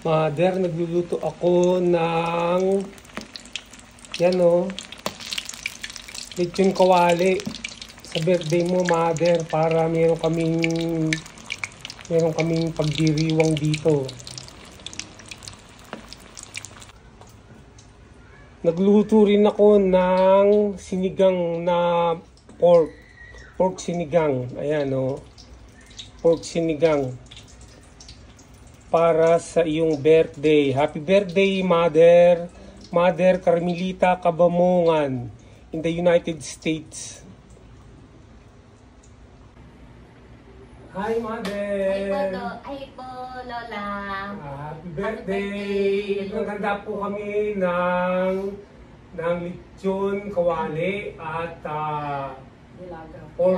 Mother, nagluluto ako ng yan o, lechon kawali sa birthday mo, Mother, para meron kaming pagdiriwang dito. Nagluto rin ako ng sinigang na pork sinigang. Ayan o, pork sinigang para sa iyong birthday. Happy birthday, Mother! Mother Carmelita Cabamongan in the United States. Hi, Mother! Ay po, Lola. Happy birthday! Naghanda po kami ng lechon kawali at pork